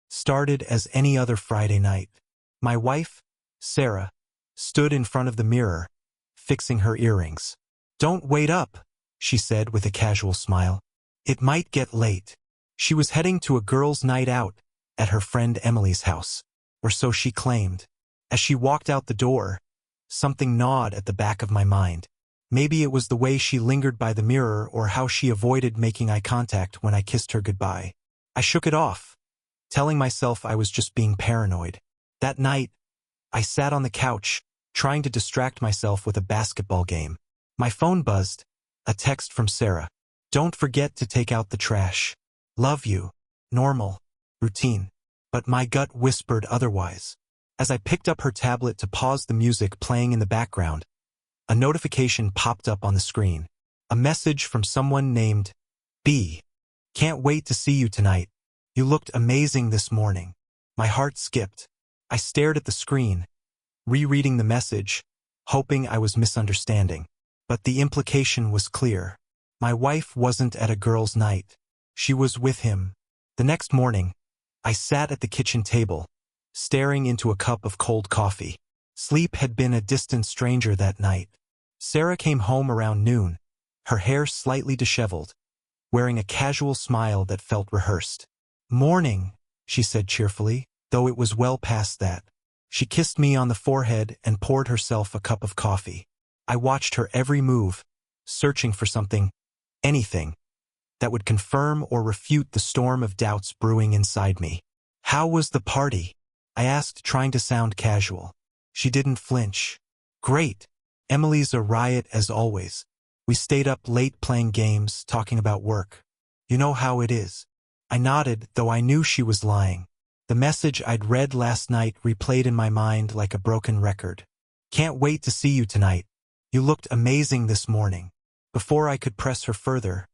started as any other Friday night. My wife, Sarah, stood in front of the mirror, fixing her earrings. "Don't wait up," she said with a casual smile. "It might get late." She was heading to a girls' night out at her friend Emily's house, or so she claimed. As she walked out the door, something gnawed at the back of my mind. Maybe it was the way she lingered by the mirror or how she avoided making eye contact when I kissed her goodbye. I shook it off, telling myself I was just being paranoid. That night, I sat on the couch, trying to distract myself with a basketball game. My phone buzzed, a text from Sarah. "Don't forget to take out the trash. Love you." Normal, routine. But my gut whispered otherwise. As I picked up her tablet to pause the music playing in the background, a notification popped up on the screen. A message from someone named B. "Can't wait to see you tonight. You looked amazing this morning." My heart skipped. I stared at the screen, rereading the message, hoping I was misunderstanding. But the implication was clear. My wife wasn't at a girls' night. She was with him. The next morning, I sat at the kitchen table, staring into a cup of cold coffee. Sleep had been a distant stranger that night. Sarah came home around noon, her hair slightly disheveled, wearing a casual smile that felt rehearsed. "Morning," she said cheerfully, though it was well past that. She kissed me on the forehead and poured herself a cup of coffee. I watched her every move, searching for something, anything, that would confirm or refute the storm of doubts brewing inside me. "How was the party?" I asked, trying to sound casual. She didn't flinch. "Great. Emily's a riot as always. We stayed up late playing games, talking about work. You know how it is." I nodded, though I knew she was lying. The message I'd read last night replayed in my mind like a broken record. "Can't wait to see you tonight. You looked amazing this morning." Before I could press her further,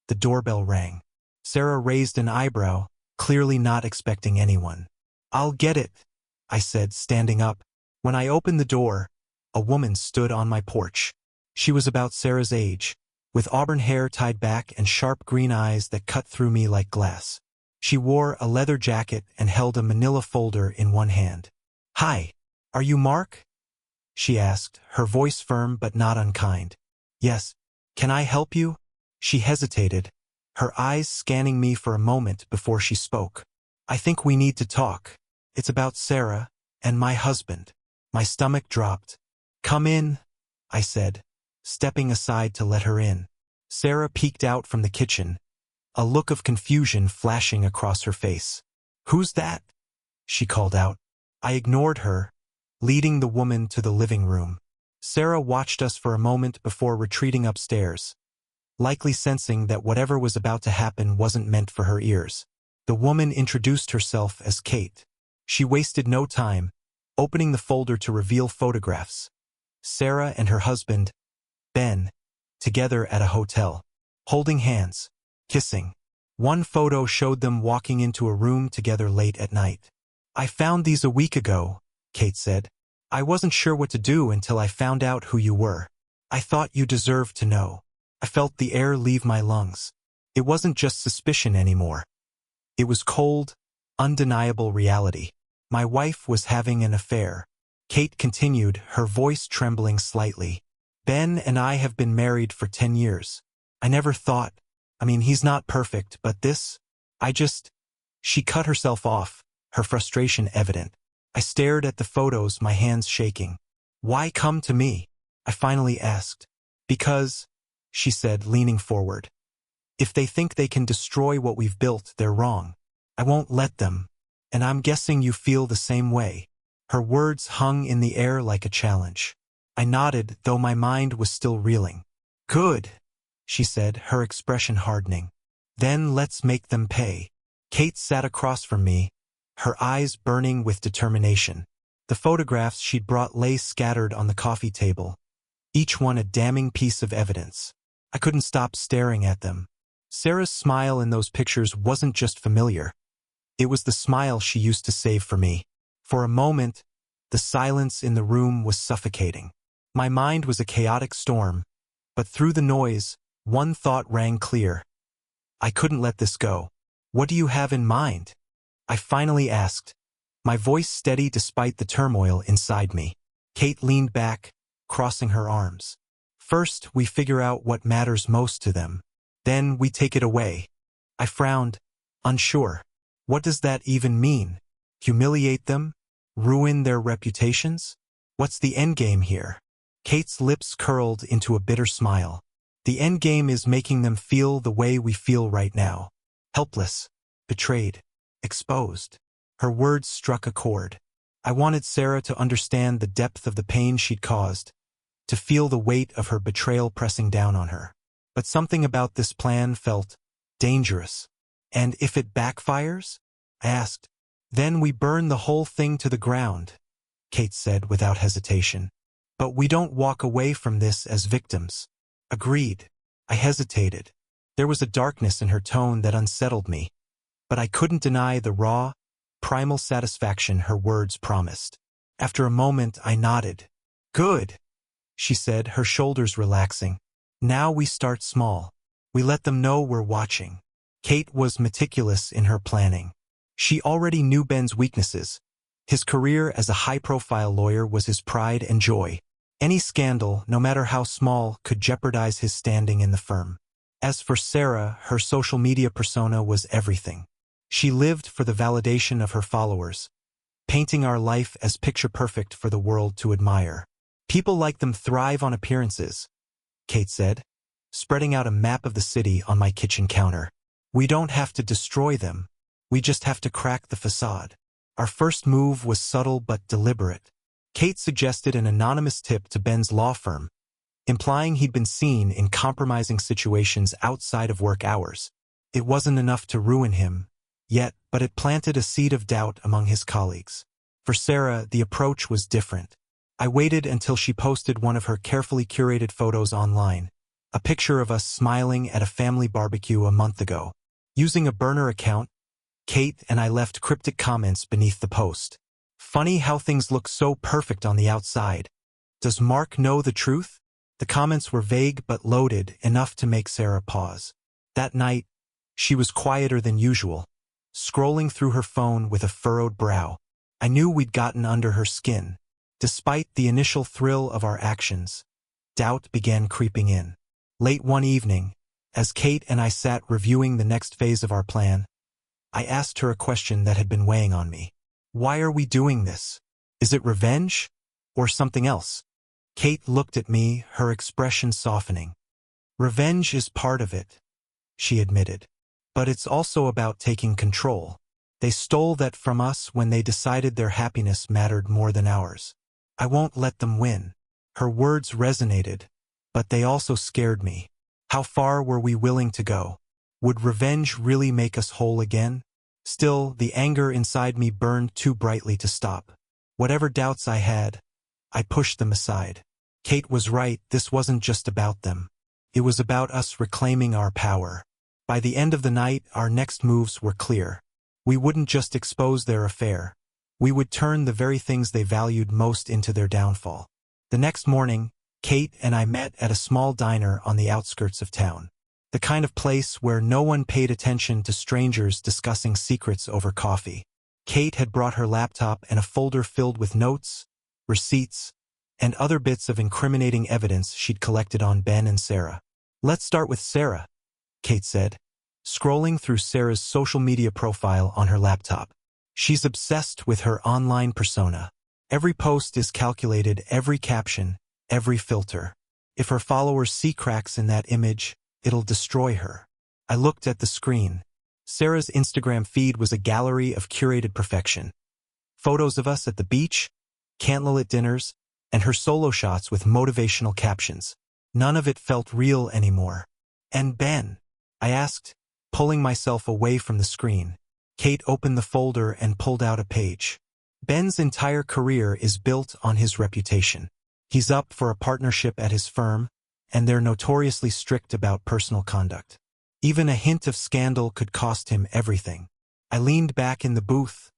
the doorbell rang. Sarah raised an eyebrow, clearly not expecting anyone. "I'll get it," I said, standing up. When I opened the door, a woman stood on my porch. She was about Sarah's age, with auburn hair tied back and sharp green eyes that cut through me like glass. She wore a leather jacket and held a manila folder in one hand. "Hi, are you Mark?" she asked, her voice firm but not unkind. "Yes. Can I help you?" She hesitated, her eyes scanning me for a moment before she spoke. "I think we need to talk. It's about Sarah and my husband." My stomach dropped. "Come in," I said, stepping aside to let her in. Sarah peeked out from the kitchen, a look of confusion flashing across her face. "Who's that?" she called out. I ignored her, leading the woman to the living room. Sarah watched us for a moment before retreating upstairs, likely sensing that whatever was about to happen wasn't meant for her ears. The woman introduced herself as Kate. She wasted no time, opening the folder to reveal photographs. Sarah and her husband, Ben, together at a hotel, holding hands, kissing. One photo showed them walking into a room together late at night. "I found these a week ago," Kate said. "I wasn't sure what to do until I found out who you were. I thought you deserved to know." I felt the air leave my lungs. It wasn't just suspicion anymore. It was cold, undeniable reality. My wife was having an affair. Kate continued, her voice trembling slightly. "Ben and I have been married for 10 years. I never thought, he's not perfect, but this, She cut herself off, her frustration evident. I stared at the photos, my hands shaking. "Why come to me?" I finally asked. "Because," she said, leaning forward, "if they think they can destroy what we've built, they're wrong. I won't let them. And I'm guessing you feel the same way." Her words hung in the air like a challenge. I nodded, though my mind was still reeling. "Good," she said, her expression hardening. "Then let's make them pay." Kate sat across from me, her eyes burning with determination. The photographs she'd brought lay scattered on the coffee table, each one a damning piece of evidence. I couldn't stop staring at them. Sarah's smile in those pictures wasn't just familiar. It was the smile she used to save for me. For a moment, the silence in the room was suffocating. My mind was a chaotic storm, but through the noise, one thought rang clear. I couldn't let this go. "What do you have in mind?" I finally asked, my voice steady despite the turmoil inside me. Kate leaned back, crossing her arms. First, we figure out what matters most to them. Then we take it away. I frowned, unsure. What does that even mean? Humiliate them? Ruin their reputations? What's the endgame here? Kate's lips curled into a bitter smile. The endgame is making them feel the way we feel right now. Helpless, betrayed, exposed. Her words struck a chord. I wanted Sarah to understand the depth of the pain she'd caused, to feel the weight of her betrayal pressing down on her. But something about this plan felt dangerous. And if it backfires? I asked. Then we burn the whole thing to the ground, Kate said without hesitation. But we don't walk away from this as victims. Agreed. I hesitated. There was a darkness in her tone that unsettled me. But I couldn't deny the raw, primal satisfaction her words promised. After a moment, I nodded. Good, she said, her shoulders relaxing. Now we start small. We let them know we're watching. Kate was meticulous in her planning. She already knew Ben's weaknesses. His career as a high-profile lawyer was his pride and joy. Any scandal, no matter how small, could jeopardize his standing in the firm. As for Sarah, her social media persona was everything. She lived for the validation of her followers, painting our life as picture-perfect for the world to admire. People like them thrive on appearances, Kate said, spreading out a map of the city on my kitchen counter. We don't have to destroy them. We just have to crack the facade. Our first move was subtle but deliberate. Kate suggested an anonymous tip to Ben's law firm, implying he'd been seen in compromising situations outside of work hours. It wasn't enough to ruin him, yet, but it planted a seed of doubt among his colleagues. For Sarah, the approach was different. I waited until she posted one of her carefully curated photos online, a picture of us smiling at a family barbecue a month ago. Using a burner account, Kate and I left cryptic comments beneath the post. Funny how things look so perfect on the outside. Does Mark know the truth? The comments were vague but loaded, enough to make Sarah pause. That night, she was quieter than usual, scrolling through her phone with a furrowed brow. I knew we'd gotten under her skin. Despite the initial thrill of our actions, doubt began creeping in. Late one evening, as Kate and I sat reviewing the next phase of our plan, I asked her a question that had been weighing on me. Why are we doing this? Is it revenge? Or something else? Kate looked at me, her expression softening. Revenge is part of it, she admitted. But it's also about taking control. They stole that from us when they decided their happiness mattered more than ours. I won't let them win. Her words resonated, but they also scared me. How far were we willing to go? Would revenge really make us whole again? Still, the anger inside me burned too brightly to stop. Whatever doubts I had, I pushed them aside. Kate was right, this wasn't just about them. It was about us reclaiming our power. By the end of the night, our next moves were clear. We wouldn't just expose their affair. We would turn the very things they valued most into their downfall. The next morning, Kate and I met at a small diner on the outskirts of town. The kind of place where no one paid attention to strangers discussing secrets over coffee. Kate had brought her laptop and a folder filled with notes, receipts, and other bits of incriminating evidence she'd collected on Ben and Sarah. Let's start with Sarah, Kate said, scrolling through Sarah's social media profile on her laptop. She's obsessed with her online persona. Every post is calculated, every caption, every filter. If her followers see cracks in that image, it'll destroy her. I looked at the screen. Sarah's Instagram feed was a gallery of curated perfection. Photos of us at the beach, candlelit dinners, and her solo shots with motivational captions. None of it felt real anymore. And Ben? I asked, pulling myself away from the screen. Kate opened the folder and pulled out a page. Ben's entire career is built on his reputation. He's up for a partnership at his firm, and they're notoriously strict about personal conduct. Even a hint of scandal could cost him everything. I leaned back in the booth,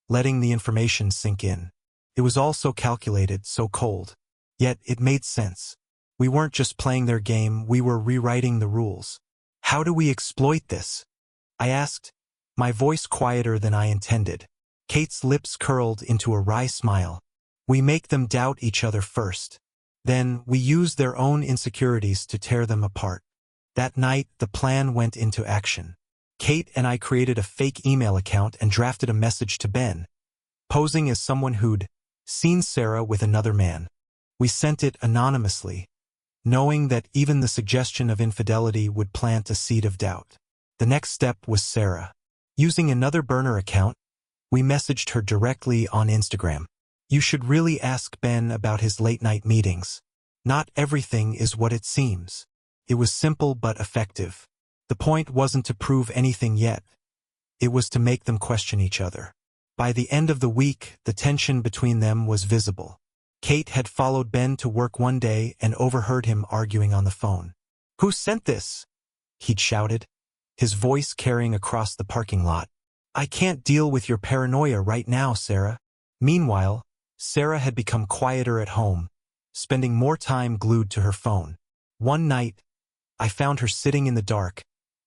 letting the information sink in. It was all so calculated, so cold. Yet it made sense. We weren't just playing their game, we were rewriting the rules. How do we exploit this? I asked, My voice quieter than I intended. Kate's lips curled into a wry smile. We make them doubt each other first. Then we use their own insecurities to tear them apart. That night, the plan went into action. Kate and I created a fake email account and drafted a message to Ben, posing as someone who'd seen Sarah with another man. We sent it anonymously, knowing that even the suggestion of infidelity would plant a seed of doubt. The next step was Sarah. Using another burner account, we messaged her directly on Instagram. You should really ask Ben about his late-night meetings. Not everything is what it seems. It was simple but effective. The point wasn't to prove anything yet. It was to make them question each other. By the end of the week, the tension between them was visible. Kate had followed Ben to work one day and overheard him arguing on the phone. "Who sent this?" he'd shouted, his voice carrying across the parking lot. "I can't deal with your paranoia right now, Sarah." Meanwhile, Sarah had become quieter at home, spending more time glued to her phone. One night, I found her sitting in the dark,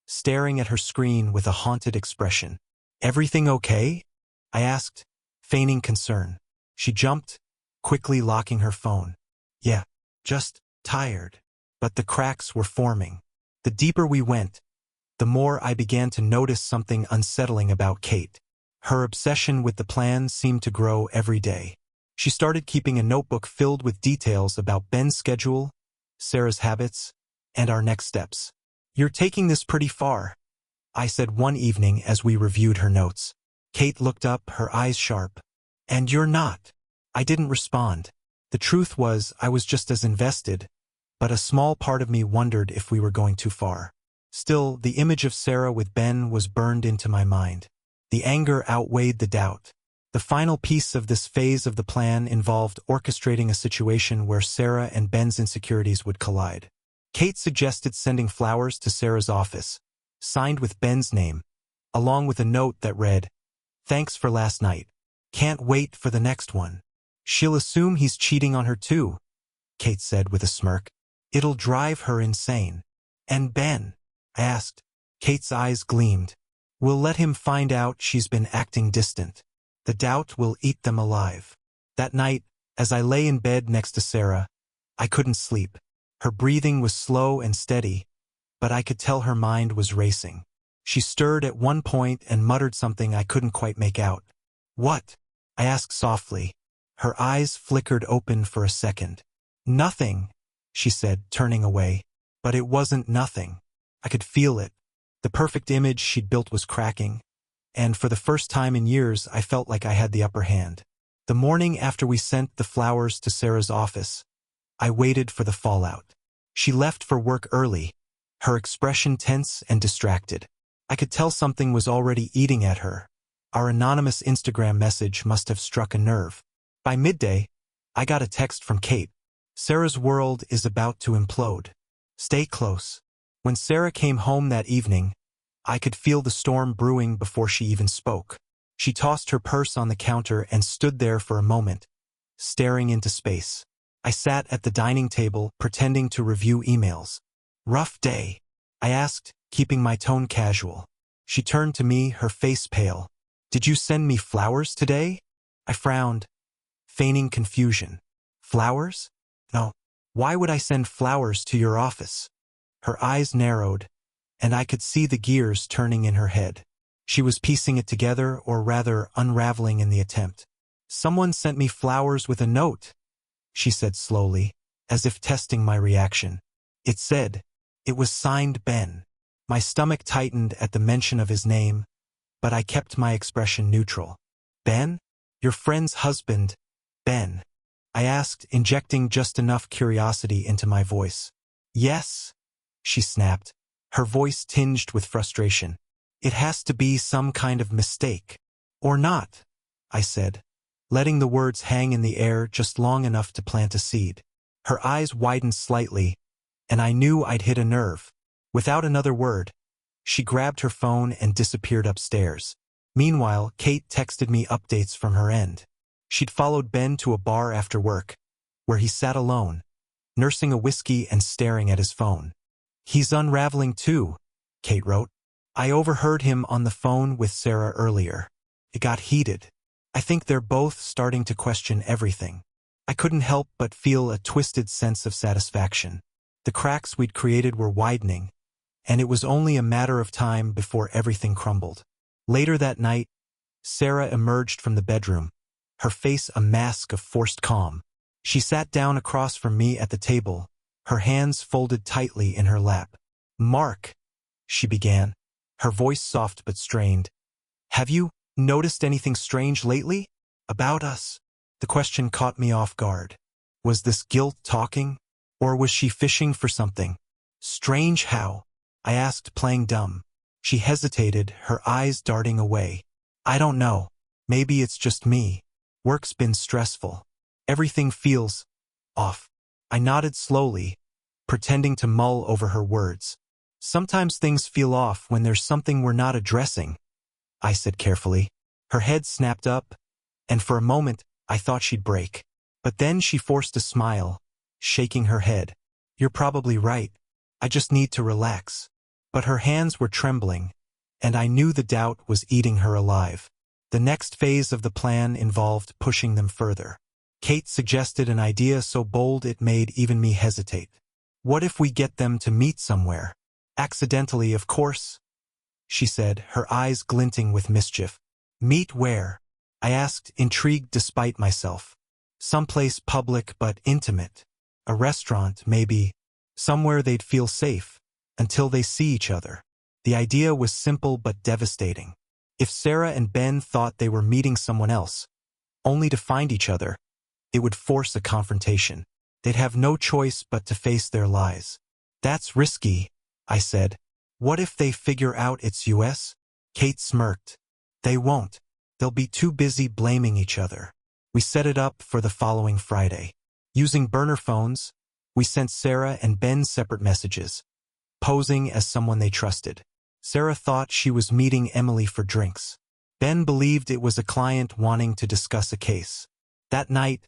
staring at her screen with a haunted expression. "Everything okay?" I asked, feigning concern. She jumped, quickly locking her phone. "Yeah, just tired." But the cracks were forming. The deeper we went, the more I began to notice something unsettling about Kate. Her obsession with the plan seemed to grow every day. She started keeping a notebook filled with details about Ben's schedule, Sarah's habits, and our next steps. "You're taking this pretty far," I said one evening as we reviewed her notes. Kate looked up, her eyes sharp. "And you're not." I didn't respond. The truth was, I was just as invested, but a small part of me wondered if we were going too far. Still, the image of Sarah with Ben was burned into my mind. The anger outweighed the doubt. The final piece of this phase of the plan involved orchestrating a situation where Sarah and Ben's insecurities would collide. Kate suggested sending flowers to Sarah's office, signed with Ben's name, along with a note that read, "Thanks for last night. Can't wait for the next one." "She'll assume he's cheating on her too," Kate said with a smirk. "It'll drive her insane." "And Ben?" I asked. Kate's eyes gleamed. "We'll let him find out she's been acting distant. The doubt will eat them alive." That night, as I lay in bed next to Sarah, I couldn't sleep. Her breathing was slow and steady, but I could tell her mind was racing. She stirred at one point and muttered something I couldn't quite make out. "What?" I asked softly. Her eyes flickered open for a second. "Nothing," she said, turning away. But it wasn't nothing. I could feel it. The perfect image she'd built was cracking, and for the first time in years I felt like I had the upper hand. The morning after we sent the flowers to Sarah's office, I waited for the fallout. She left for work early, her expression tense and distracted. I could tell something was already eating at her. Our anonymous Instagram message must have struck a nerve. By midday, I got a text from Kate. "Sarah's world is about to implode. Stay close." When Sarah came home that evening, I could feel the storm brewing before she even spoke. She tossed her purse on the counter and stood there for a moment, staring into space. I sat at the dining table, pretending to review emails. "Rough day?" I asked, keeping my tone casual. She turned to me, her face pale. "Did you send me flowers today?" I frowned, feigning confusion. "Flowers? No. Why would I send flowers to your office?" Her eyes narrowed, and I could see the gears turning in her head. She was piecing it together, or rather unraveling in the attempt. "Someone sent me flowers with a note," she said slowly, as if testing my reaction. It was signed Ben. My stomach tightened at the mention of his name, but I kept my expression neutral. "Ben? Your friend's husband, Ben?" I asked, injecting just enough curiosity into my voice. "Yes," she snapped, her voice tinged with frustration. "It has to be some kind of mistake." "Or not," I said, letting the words hang in the air just long enough to plant a seed. Her eyes widened slightly, and I knew I'd hit a nerve. Without another word, she grabbed her phone and disappeared upstairs. Meanwhile, Kate texted me updates from her end. She'd followed Ben to a bar after work, where he sat alone, nursing a whiskey and staring at his phone. "He's unraveling too," Kate wrote. I overheard him on the phone with Sarah earlier. It got heated. I think they're both starting to question everything. I couldn't help but feel a twisted sense of satisfaction. The cracks we'd created were widening, and it was only a matter of time before everything crumbled. Later that night, Sarah emerged from the bedroom, her face a mask of forced calm. She sat down across from me at the table, her hands folded tightly in her lap. "Mark," she began, her voice soft but strained. "Have you noticed anything strange lately? About us?" The question caught me off guard. Was this guilt talking? Or was she fishing for something? "Strange how?" I asked, playing dumb. She hesitated, her eyes darting away. "I don't know. Maybe it's just me. Work's been stressful. Everything feels off." I nodded slowly, pretending to mull over her words. "Sometimes things feel off when there's something we're not addressing," I said carefully. Her head snapped up, and for a moment I thought she'd break. But then she forced a smile, shaking her head. "You're probably right. I just need to relax." But her hands were trembling, and I knew the doubt was eating her alive. The next phase of the plan involved pushing them further. Kate suggested an idea so bold it made even me hesitate. "What if we get them to meet somewhere? Accidentally, of course," she said, her eyes glinting with mischief. "Meet where?" I asked, intrigued despite myself. "Someplace public but intimate. A restaurant, maybe. Somewhere they'd feel safe, until they see each other." The idea was simple but devastating. If Sarah and Ben thought they were meeting someone else, only to find each other, it would force a confrontation. They'd have no choice but to face their lies. "That's risky," I said. "What if they figure out it's us?" Kate smirked. "They won't. They'll be too busy blaming each other." We set it up for the following Friday. Using burner phones, we sent Sarah and Ben separate messages, posing as someone they trusted. Sarah thought she was meeting Emily for drinks. Ben believed it was a client wanting to discuss a case. That night,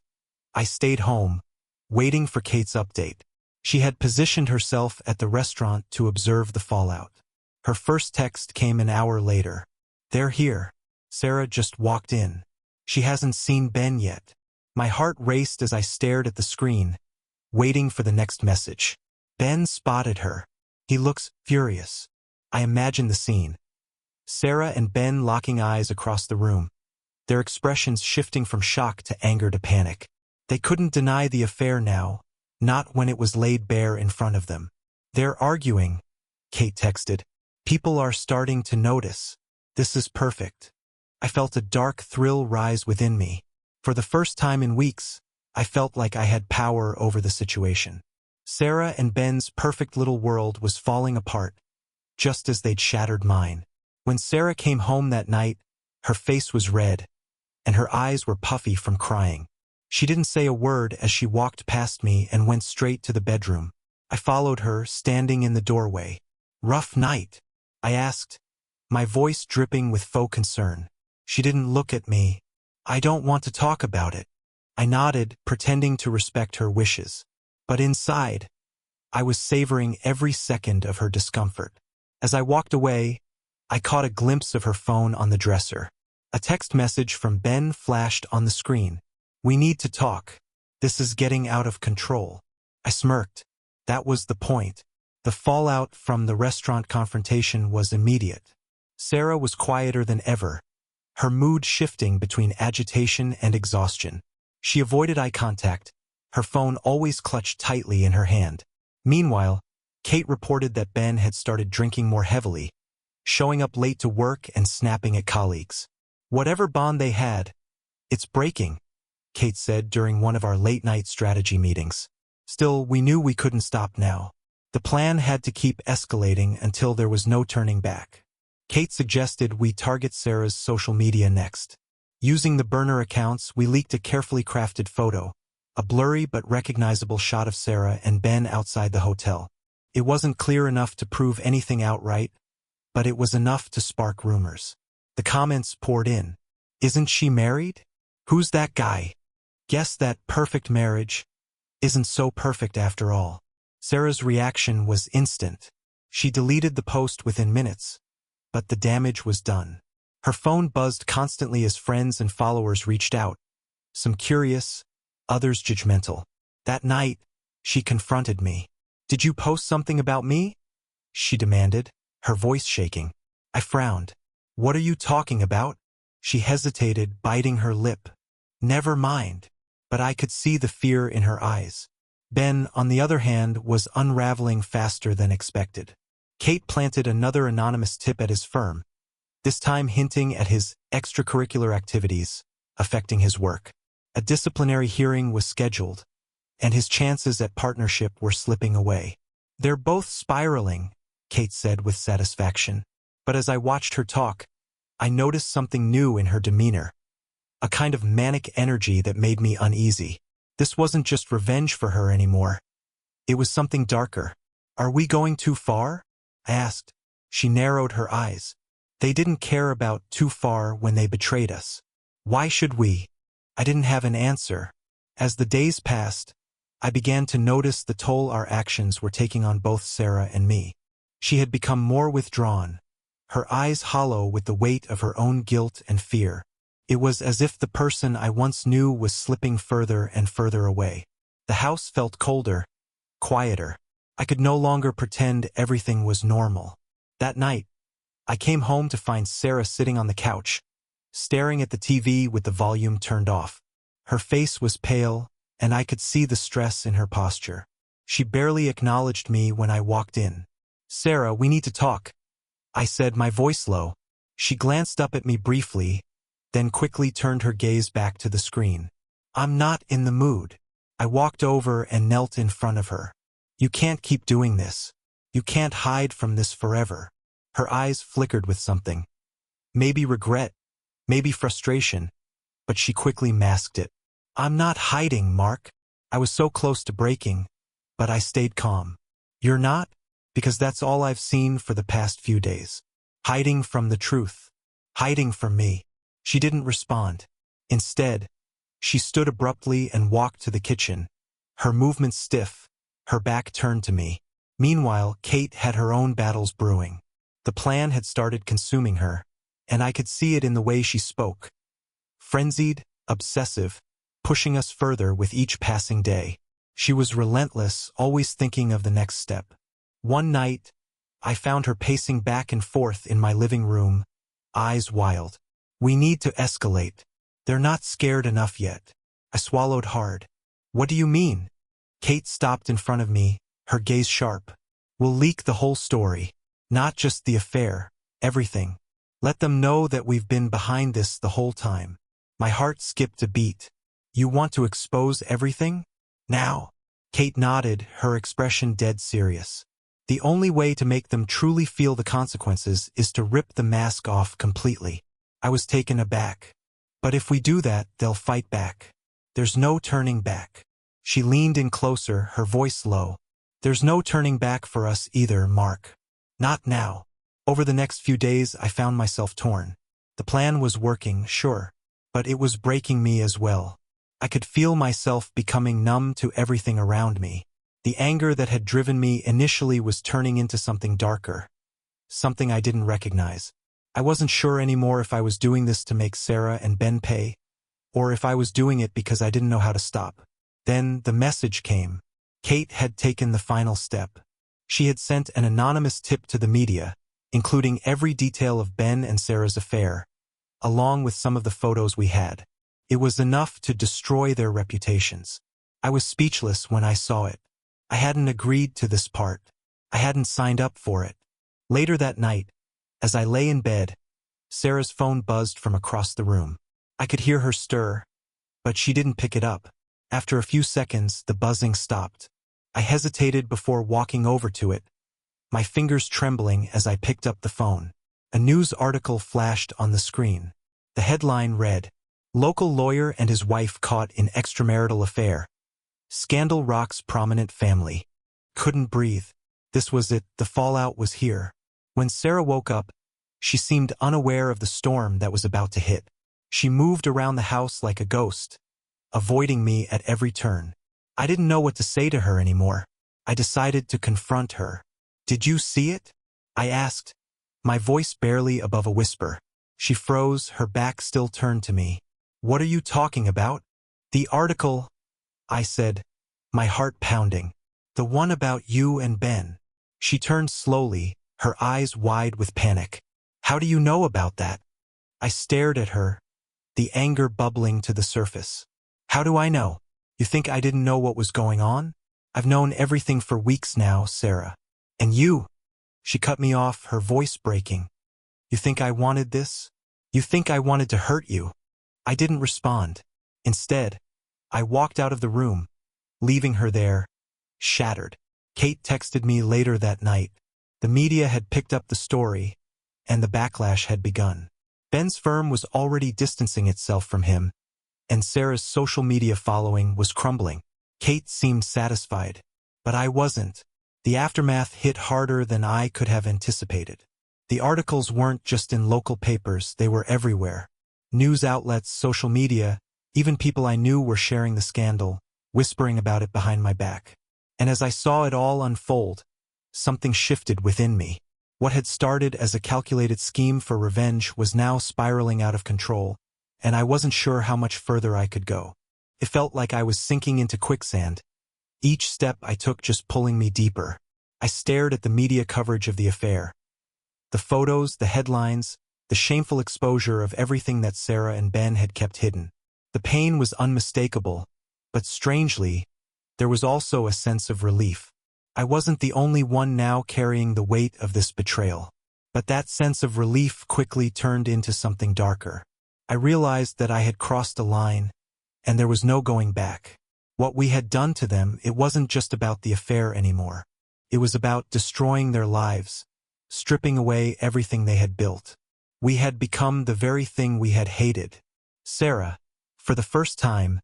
I stayed home, waiting for Kate's update. She had positioned herself at the restaurant to observe the fallout. Her first text came an hour later. "They're here. Sarah just walked in. She hasn't seen Ben yet." My heart raced as I stared at the screen, waiting for the next message. Ben spotted her. He looks furious. I imagined the scene. Sarah and Ben locking eyes across the room, their expressions shifting from shock to anger to panic. They couldn't deny the affair now, not when it was laid bare in front of them. "They're arguing," Kate texted. "People are starting to notice. This is perfect." I felt a dark thrill rise within me. For the first time in weeks, I felt like I had power over the situation. Sarah and Ben's perfect little world was falling apart, just as they'd shattered mine. When Sarah came home that night, her face was red, and her eyes were puffy from crying. She didn't say a word as she walked past me and went straight to the bedroom. I followed her, standing in the doorway. "Rough night?" I asked, my voice dripping with faux concern. She didn't look at me. "I don't want to talk about it." I nodded, pretending to respect her wishes. But inside, I was savoring every second of her discomfort. As I walked away, I caught a glimpse of her phone on the dresser. A text message from Ben flashed on the screen. "We need to talk. This is getting out of control." I smirked. That was the point. The fallout from the restaurant confrontation was immediate. Sarah was quieter than ever, her mood shifting between agitation and exhaustion. She avoided eye contact, her phone always clutched tightly in her hand. Meanwhile, Kate reported that Ben had started drinking more heavily, showing up late to work and snapping at colleagues. "Whatever bond they had, it's breaking," Kate said during one of our late-night strategy meetings. Still, we knew we couldn't stop now. The plan had to keep escalating until there was no turning back. Kate suggested we target Sarah's social media next. Using the burner accounts, we leaked a carefully crafted photo, a blurry but recognizable shot of Sarah and Ben outside the hotel. It wasn't clear enough to prove anything outright, but it was enough to spark rumors. The comments poured in. "Isn't she married? Who's that guy? Guess that perfect marriage isn't so perfect after all." Sarah's reaction was instant. She deleted the post within minutes, but the damage was done. Her phone buzzed constantly as friends and followers reached out, some curious, others judgmental. That night, she confronted me. "Did you post something about me?" she demanded, her voice shaking. I frowned. "What are you talking about?" She hesitated, biting her lip. "Never mind." But I could see the fear in her eyes. Ben, on the other hand, was unraveling faster than expected. Kate planted another anonymous tip at his firm, this time hinting at his extracurricular activities affecting his work. A disciplinary hearing was scheduled, and his chances at partnership were slipping away. "They're both spiraling," Kate said with satisfaction. But as I watched her talk, I noticed something new in her demeanor, a kind of manic energy that made me uneasy. This wasn't just revenge for her anymore. It was something darker. "Are we going too far?" I asked. She narrowed her eyes. "They didn't care about too far when they betrayed us. Why should we?" I didn't have an answer. As the days passed, I began to notice the toll our actions were taking on both Sarah and me. She had become more withdrawn, her eyes hollow with the weight of her own guilt and fear. It was as if the person I once knew was slipping further and further away. The house felt colder, quieter. I could no longer pretend everything was normal. That night, I came home to find Sarah sitting on the couch, staring at the TV with the volume turned off. Her face was pale, and I could see the stress in her posture. She barely acknowledged me when I walked in. "Sarah, we need to talk," I said, my voice low. She glanced up at me briefly, then quickly turned her gaze back to the screen. "I'm not in the mood." I walked over and knelt in front of her. "You can't keep doing this. You can't hide from this forever." Her eyes flickered with something. Maybe regret, maybe frustration, but she quickly masked it. "I'm not hiding, Mark." I was so close to breaking, but I stayed calm. "You're not?" Because that's all I've seen for the past few days. Hiding from the truth. Hiding from me. She didn't respond. Instead, she stood abruptly and walked to the kitchen, her movements stiff, her back turned to me. Meanwhile, Kate had her own battles brewing. The plan had started consuming her, and I could see it in the way she spoke. Frenzied, obsessive, pushing us further with each passing day. She was relentless, always thinking of the next step. One night, I found her pacing back and forth in my living room, eyes wild. "We need to escalate. They're not scared enough yet." I swallowed hard. "What do you mean?" Kate stopped in front of me, her gaze sharp. "We'll leak the whole story. Not just the affair, everything. Let them know that we've been behind this the whole time." My heart skipped a beat. "You want to expose everything? Now?" Kate nodded, her expression dead serious. "The only way to make them truly feel the consequences is to rip the mask off completely." I was taken aback. "But if we do that, they'll fight back. There's no turning back." She leaned in closer, her voice low. "There's no turning back for us either, Mark. Not now." Over the next few days, I found myself torn. The plan was working, sure, but it was breaking me as well. I could feel myself becoming numb to everything around me. The anger that had driven me initially was turning into something darker, something I didn't recognize. I wasn't sure anymore if I was doing this to make Sarah and Ben pay, or if I was doing it because I didn't know how to stop. Then the message came. Kate had taken the final step. She had sent an anonymous tip to the media, including every detail of Ben and Sarah's affair, along with some of the photos we had. It was enough to destroy their reputations. I was speechless when I saw it. I hadn't agreed to this part. I hadn't signed up for it. Later that night, as I lay in bed, Sarah's phone buzzed from across the room. I could hear her stir, but she didn't pick it up. After a few seconds, the buzzing stopped. I hesitated before walking over to it, my fingers trembling as I picked up the phone. A news article flashed on the screen. The headline read, "Local lawyer and his wife caught in extramarital affair. Scandal rocks prominent family." Couldn't breathe. This was it, the fallout was here. When Sarah woke up, she seemed unaware of the storm that was about to hit. She moved around the house like a ghost, avoiding me at every turn. I didn't know what to say to her anymore. I decided to confront her. "Did you see it?" I asked, my voice barely above a whisper. She froze, her back still turned to me. What are you talking about? The article, I said, my heart pounding. The one about you and Ben. She turned slowly, her eyes wide with panic. How do you know about that? I stared at her, the anger bubbling to the surface. How do I know? You think I didn't know what was going on? I've known everything for weeks now, Sarah. And you? She cut me off, her voice breaking. You think I wanted this? You think I wanted to hurt you? I didn't respond. Instead, I walked out of the room, leaving her there, shattered. Kate texted me later that night. The media had picked up the story, and the backlash had begun. Ben's firm was already distancing itself from him, and Sarah's social media following was crumbling. Kate seemed satisfied, but I wasn't. The aftermath hit harder than I could have anticipated. The articles weren't just in local papers, they were everywhere. News outlets, social media, even people I knew were sharing the scandal, whispering about it behind my back. And as I saw it all unfold, something shifted within me. What had started as a calculated scheme for revenge was now spiraling out of control, and I wasn't sure how much further I could go. It felt like I was sinking into quicksand, each step I took just pulling me deeper. I stared at the media coverage of the affair. The photos, the headlines, the shameful exposure of everything that Sarah and Ben had kept hidden. The pain was unmistakable, but strangely, there was also a sense of relief. I wasn't the only one now carrying the weight of this betrayal. But that sense of relief quickly turned into something darker. I realized that I had crossed a line, and there was no going back. What we had done to them, it wasn't just about the affair anymore. It was about destroying their lives, stripping away everything they had built. We had become the very thing we had hated. Sarah, for the first time,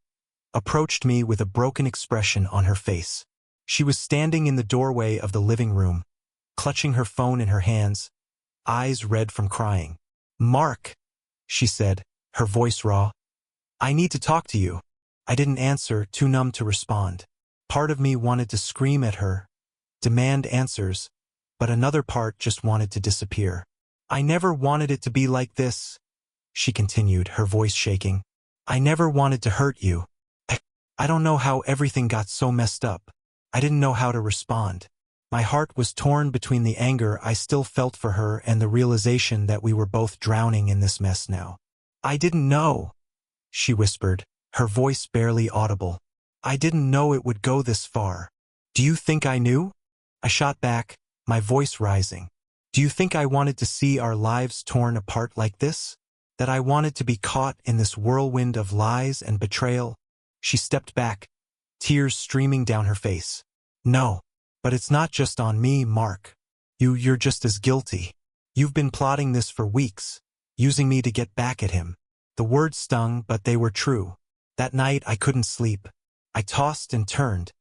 approached me with a broken expression on her face. She was standing in the doorway of the living room, clutching her phone in her hands, eyes red from crying. "Mark," she said, her voice raw. "I need to talk to you." I didn't answer, too numb to respond. Part of me wanted to scream at her, demand answers, but another part just wanted to disappear. "I never wanted it to be like this," she continued, her voice shaking. "I never wanted to hurt you. I don't know how everything got so messed up. I didn't know how to respond." My heart was torn between the anger I still felt for her and the realization that we were both drowning in this mess now. "I didn't know," she whispered, her voice barely audible. "I didn't know it would go this far." "Do you think I knew?" I shot back, my voice rising. "Do you think I wanted to see our lives torn apart like this? That I wanted to be caught in this whirlwind of lies and betrayal?" She stepped back, tears streaming down her face. "No, but it's not just on me, Mark. You're just as guilty. You've been plotting this for weeks, using me to get back at him." The words stung, but they were true. That night I couldn't sleep. I tossed and turned,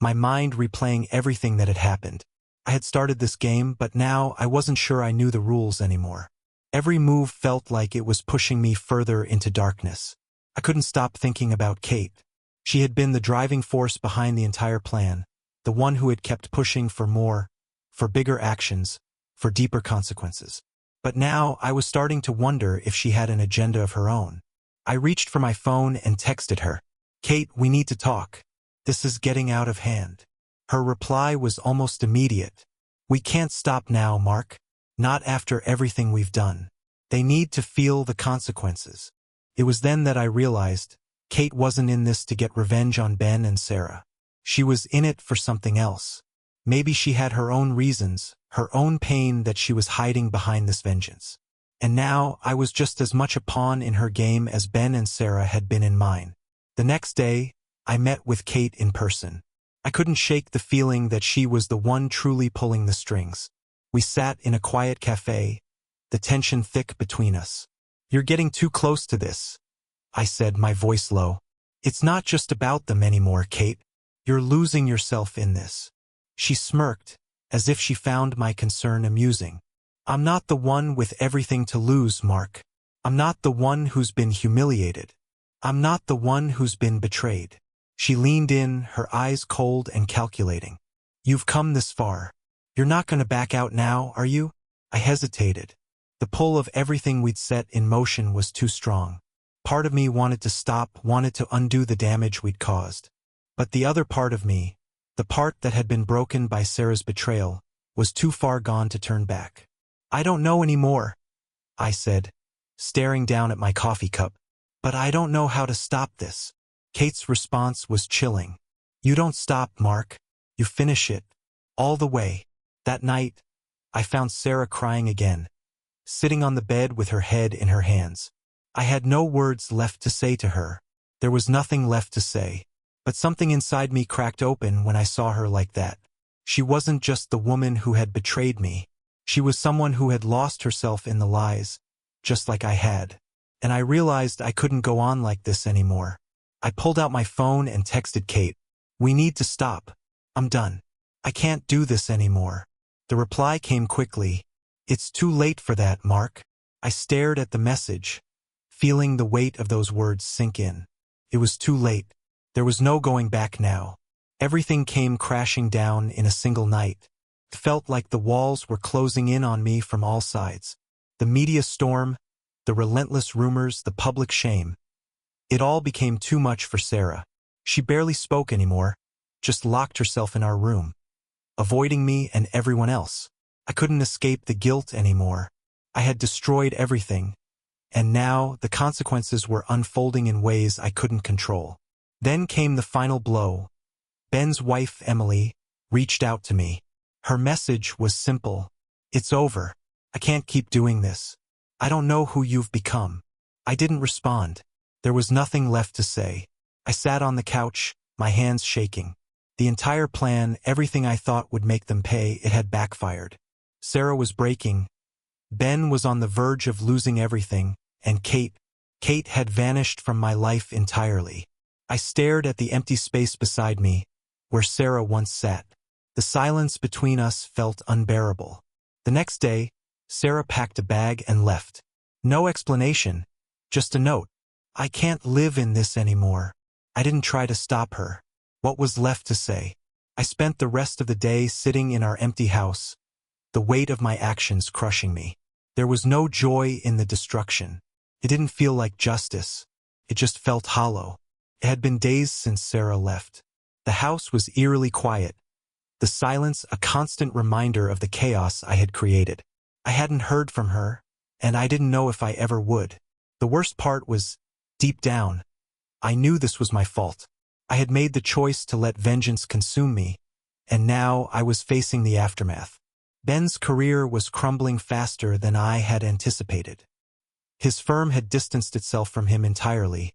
my mind replaying everything that had happened. I had started this game, but now I wasn't sure I knew the rules anymore. Every move felt like it was pushing me further into darkness. I couldn't stop thinking about Kate. She had been the driving force behind the entire plan, the one who had kept pushing for more, for bigger actions, for deeper consequences. But now I was starting to wonder if she had an agenda of her own. I reached for my phone and texted her. "Kate, we need to talk. This is getting out of hand." Her reply was almost immediate. "We can't stop now, Mark. Not after everything we've done. They need to feel the consequences." It was then that I realized Kate wasn't in this to get revenge on Ben and Sarah. She was in it for something else. Maybe she had her own reasons, her own pain that she was hiding behind this vengeance. And now I was just as much a pawn in her game as Ben and Sarah had been in mine. The next day, I met with Kate in person. I couldn't shake the feeling that she was the one truly pulling the strings. We sat in a quiet cafe, the tension thick between us. "You're getting too close to this," I said, my voice low. "It's not just about them anymore, Kate. You're losing yourself in this." She smirked, as if she found my concern amusing. "I'm not the one with everything to lose, Mark. I'm not the one who's been humiliated. I'm not the one who's been betrayed." She leaned in, her eyes cold and calculating. "You've come this far. You're not going to back out now, are you?" I hesitated. The pull of everything we'd set in motion was too strong. Part of me wanted to stop, wanted to undo the damage we'd caused. But the other part of me, the part that had been broken by Sarah's betrayal, was too far gone to turn back. I don't know anymore, I said, staring down at my coffee cup. But I don't know how to stop this. Kate's response was chilling. You don't stop, Mark. You finish it. All the way. That night, I found Sarah crying again, sitting on the bed with her head in her hands. I had no words left to say to her. There was nothing left to say. But something inside me cracked open when I saw her like that. She wasn't just the woman who had betrayed me. She was someone who had lost herself in the lies, just like I had. And I realized I couldn't go on like this anymore. I pulled out my phone and texted Kate. We need to stop. I'm done. I can't do this anymore. The reply came quickly. It's too late for that, Mark. I stared at the message, feeling the weight of those words sink in. It was too late. There was no going back now. Everything came crashing down in a single night. It felt like the walls were closing in on me from all sides. The media storm, the relentless rumors, the public shame. It all became too much for Sarah. She barely spoke anymore, just locked herself in our room, avoiding me and everyone else. I couldn't escape the guilt anymore. I had destroyed everything, and now the consequences were unfolding in ways I couldn't control. Then came the final blow. Ben's wife, Emily, reached out to me. Her message was simple. It's over. I can't keep doing this. I don't know who you've become. I didn't respond. There was nothing left to say. I sat on the couch, my hands shaking. The entire plan, everything I thought would make them pay, it had backfired. Sarah was breaking. Ben was on the verge of losing everything, and Kate had vanished from my life entirely. I stared at the empty space beside me, where Sarah once sat. The silence between us felt unbearable. The next day, Sarah packed a bag and left. No explanation, just a note. I can't live in this anymore. I didn't try to stop her. What was left to say? I spent the rest of the day sitting in our empty house, the weight of my actions crushing me. There was no joy in the destruction. It didn't feel like justice. It just felt hollow. It had been days since Sarah left. The house was eerily quiet. The silence a constant reminder of the chaos I had created. I hadn't heard from her, and I didn't know if I ever would. The worst part was, deep down, I knew this was my fault. I had made the choice to let vengeance consume me, and now I was facing the aftermath. Ben's career was crumbling faster than I had anticipated. His firm had distanced itself from him entirely,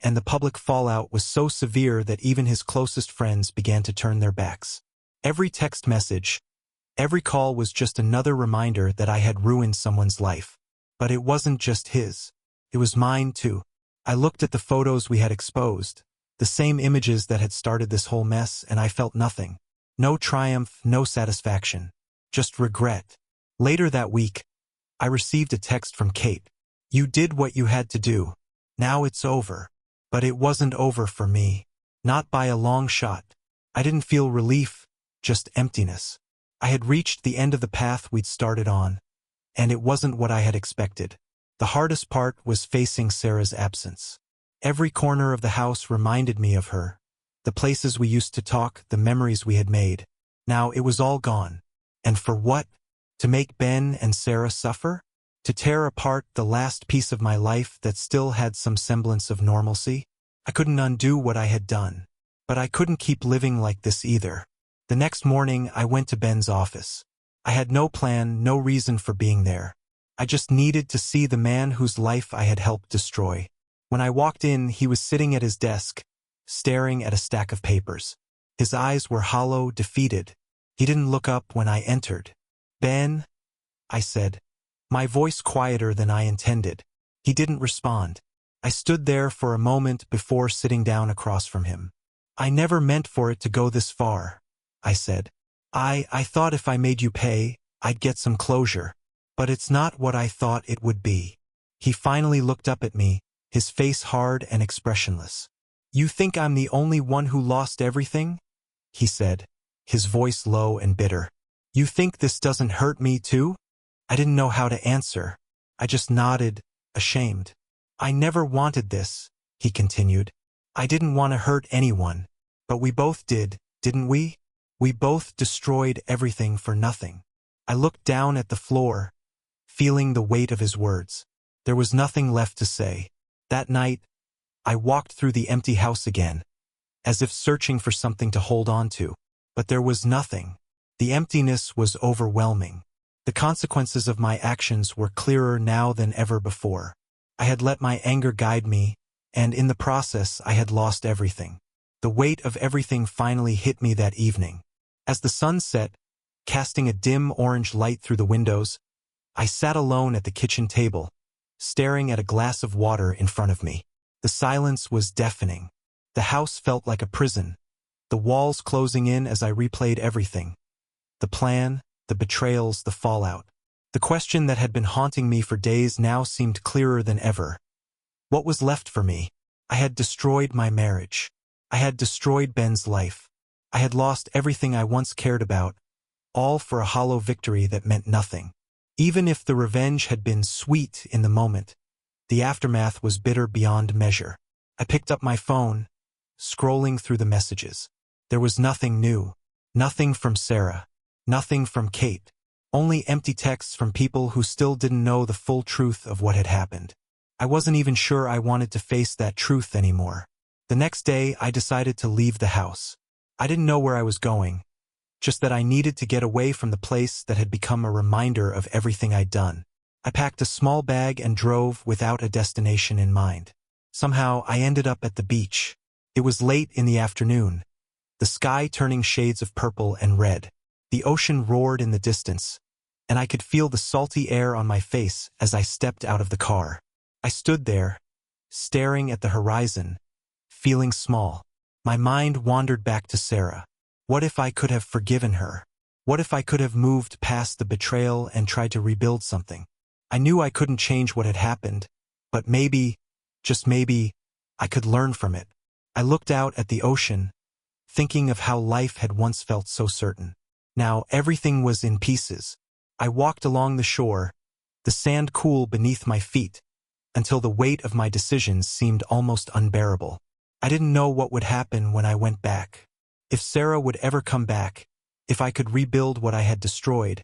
and the public fallout was so severe that even his closest friends began to turn their backs. Every text message, every call was just another reminder that I had ruined someone's life. But it wasn't just his. It was mine too. I looked at the photos we had exposed, the same images that had started this whole mess, and I felt nothing. No triumph, no satisfaction. Just regret. Later that week, I received a text from Kate. You did what you had to do. Now it's over. But it wasn't over for me. Not by a long shot. I didn't feel relief, just emptiness. I had reached the end of the path we'd started on, and it wasn't what I had expected. The hardest part was facing Sarah's absence. Every corner of the house reminded me of her. The places we used to talk, the memories we had made. Now it was all gone. And for what? To make Ben and Sarah suffer? To tear apart the last piece of my life that still had some semblance of normalcy? I couldn't undo what I had done. But I couldn't keep living like this either. The next morning, I went to Ben's office. I had no plan, no reason for being there. I just needed to see the man whose life I had helped destroy. When I walked in, he was sitting at his desk, staring at a stack of papers. His eyes were hollow, defeated. He didn't look up when I entered. Ben, I said, my voice quieter than I intended. He didn't respond. I stood there for a moment before sitting down across from him. I never meant for it to go this far, I said. I thought if I made you pay, I'd get some closure. But it's not what I thought it would be. He finally looked up at me, his face hard and expressionless. You think I'm the only one who lost everything? He said, his voice low and bitter. You think this doesn't hurt me too? I didn't know how to answer. I just nodded, ashamed. I never wanted this, he continued. I didn't want to hurt anyone. But we both did, didn't we? We both destroyed everything for nothing. I looked down at the floor, feeling the weight of his words. There was nothing left to say. That night, I walked through the empty house again, as if searching for something to hold on to. But there was nothing. The emptiness was overwhelming. The consequences of my actions were clearer now than ever before. I had let my anger guide me, and in the process I had lost everything. The weight of everything finally hit me that evening. As the sun set, casting a dim orange light through the windows, I sat alone at the kitchen table, staring at a glass of water in front of me. The silence was deafening. The house felt like a prison, the walls closing in as I replayed everything. The plan, the betrayals, the fallout. The question that had been haunting me for days now seemed clearer than ever. What was left for me? I had destroyed my marriage. I had destroyed Ben's life. I had lost everything I once cared about, all for a hollow victory that meant nothing. Even if the revenge had been sweet in the moment, the aftermath was bitter beyond measure. I picked up my phone, scrolling through the messages. There was nothing new. Nothing from Sarah. Nothing from Kate. Only empty texts from people who still didn't know the full truth of what had happened. I wasn't even sure I wanted to face that truth anymore. The next day, I decided to leave the house. I didn't know where I was going, just that I needed to get away from the place that had become a reminder of everything I'd done. I packed a small bag and drove without a destination in mind. Somehow, I ended up at the beach. It was late in the afternoon, the sky turning shades of purple and red. The ocean roared in the distance, and I could feel the salty air on my face as I stepped out of the car. I stood there, staring at the horizon, feeling small. My mind wandered back to Sarah. What if I could have forgiven her? What if I could have moved past the betrayal and tried to rebuild something? I knew I couldn't change what had happened, but maybe, just maybe, I could learn from it. I looked out at the ocean, thinking of how life had once felt so certain. Now everything was in pieces. I walked along the shore, the sand cool beneath my feet, until the weight of my decisions seemed almost unbearable. I didn't know what would happen when I went back. If Sarah would ever come back, if I could rebuild what I had destroyed,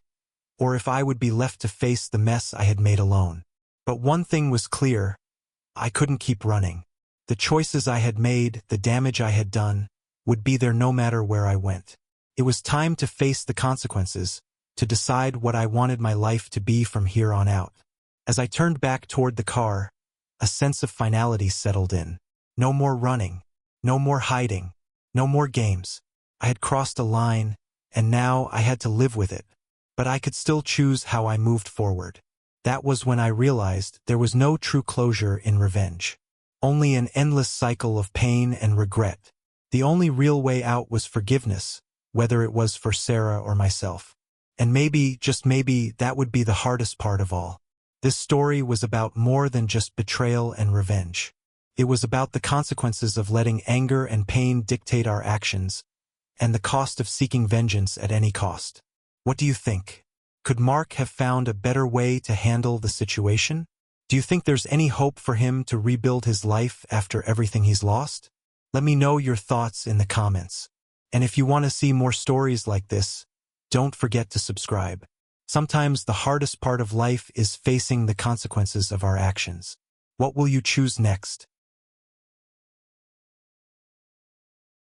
or if I would be left to face the mess I had made alone. But one thing was clear: I couldn't keep running. The choices I had made, the damage I had done, would be there no matter where I went. It was time to face the consequences, to decide what I wanted my life to be from here on out. As I turned back toward the car, a sense of finality settled in. No more running, no more hiding, no more games. I had crossed a line, and now I had to live with it. But I could still choose how I moved forward. That was when I realized there was no true closure in revenge. Only an endless cycle of pain and regret. The only real way out was forgiveness, whether it was for Sarah or myself. And maybe, just maybe, that would be the hardest part of all. This story was about more than just betrayal and revenge. It was about the consequences of letting anger and pain dictate our actions, and the cost of seeking vengeance at any cost. What do you think? Could Mark have found a better way to handle the situation? Do you think there's any hope for him to rebuild his life after everything he's lost? Let me know your thoughts in the comments. And if you want to see more stories like this, don't forget to subscribe. Sometimes the hardest part of life is facing the consequences of our actions. What will you choose next?